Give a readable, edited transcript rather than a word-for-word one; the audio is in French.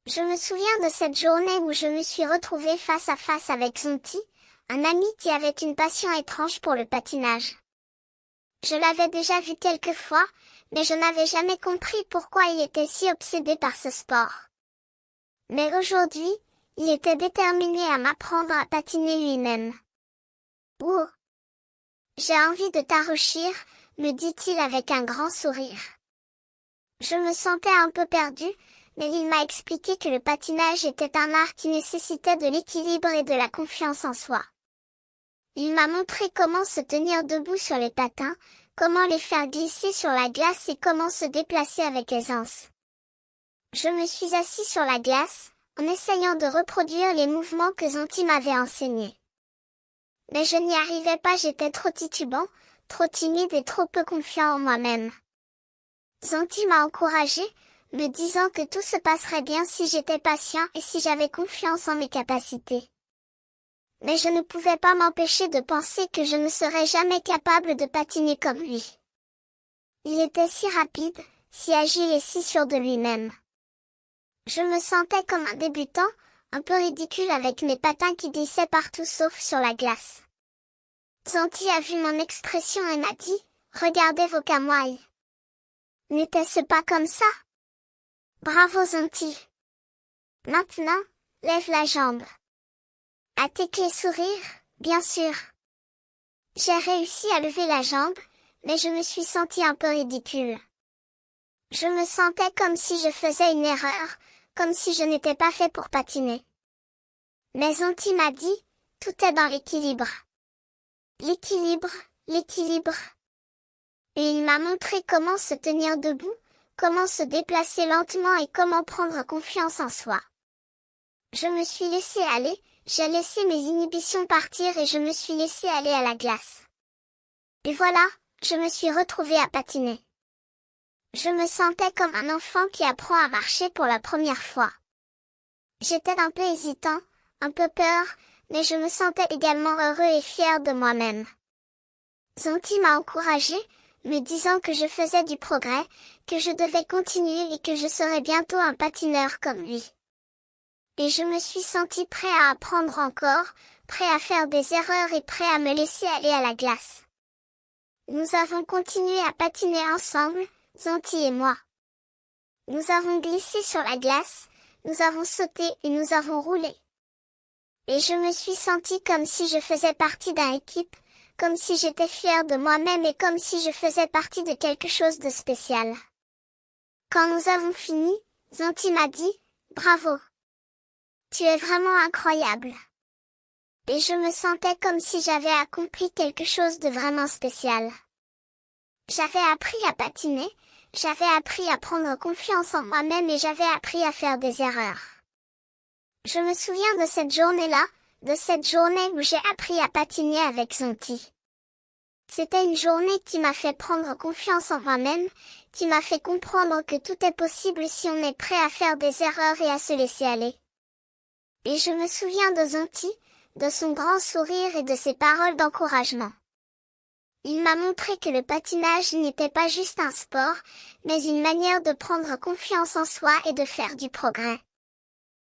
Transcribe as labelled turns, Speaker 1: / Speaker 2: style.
Speaker 1: Je me souviens de cette journée où je me suis retrouvée face à face avec Zonti, un ami qui avait une passion étrange pour le patinage. Je l'avais déjà vu quelques fois, mais je n'avais jamais compris pourquoi il était si obsédé par ce sport. Mais aujourd'hui, il était déterminé à m'apprendre à patiner lui-même. Ouh! J'ai envie de t'enrichir, me dit-il avec un grand sourire. Je me sentais un peu perdue, mais il m'a expliqué que le patinage était un art qui nécessitait de l'équilibre et de la confiance en soi. Il m'a montré comment se tenir debout sur les patins, comment les faire glisser sur la glace et comment se déplacer avec aisance. Je me suis assis sur la glace, en essayant de reproduire les mouvements que Zonti m'avait enseignés. Mais je n'y arrivais pas, j'étais trop titubant, trop timide et trop peu confiant en moi-même. Zonti m'a encouragé, me disant que tout se passerait bien si j'étais patient et si j'avais confiance en mes capacités. Mais je ne pouvais pas m'empêcher de penser que je ne serais jamais capable de patiner comme lui. Il était si rapide, si agile et si sûr de lui-même. Je me sentais comme un débutant, un peu ridicule avec mes patins qui glissaient partout sauf sur la glace. Zonti a vu mon expression et m'a dit, « Regardez vos kawaii. » N'était-ce pas comme ça? Bravo Zonti. Maintenant, lève la jambe. À tes clés sourire, bien sûr. J'ai réussi à lever la jambe, mais je me suis sentie un peu ridicule. Je me sentais comme si je faisais une erreur, comme si je n'étais pas fait pour patiner. Mais Zonti m'a dit, tout est dans l'équilibre. L'équilibre, l'équilibre. Et il m'a montré comment se tenir debout, comment se déplacer lentement et comment prendre confiance en soi. Je me suis laissé aller, j'ai laissé mes inhibitions partir et je me suis laissé aller à la glace. Et voilà, je me suis retrouvée à patiner. Je me sentais comme un enfant qui apprend à marcher pour la première fois. J'étais un peu hésitant, un peu peur, mais je me sentais également heureux et fier de moi-même. Zonti m'a encouragé, me disant que je faisais du progrès, que je devais continuer et que je serais bientôt un patineur comme lui. Et je me suis senti prêt à apprendre encore, prêt à faire des erreurs et prêt à me laisser aller à la glace. Nous avons continué à patiner ensemble, Zonti et moi. Nous avons glissé sur la glace, nous avons sauté et nous avons roulé. Et je me suis sentie comme si je faisais partie d'une équipe, comme si j'étais fière de moi-même et comme si je faisais partie de quelque chose de spécial. Quand nous avons fini, Zonti m'a dit, « Bravo! Tu es vraiment incroyable. » Et je me sentais comme si j'avais accompli quelque chose de vraiment spécial. J'avais appris à patiner, j'avais appris à prendre confiance en moi-même et j'avais appris à faire des erreurs. Je me souviens de cette journée-là, de cette journée où j'ai appris à patiner avec Zonti. C'était une journée qui m'a fait prendre confiance en moi-même, qui m'a fait comprendre que tout est possible si on est prêt à faire des erreurs et à se laisser aller. Et je me souviens de Zonti, de son grand sourire et de ses paroles d'encouragement. Il m'a montré que le patinage n'était pas juste un sport, mais une manière de prendre confiance en soi et de faire du progrès.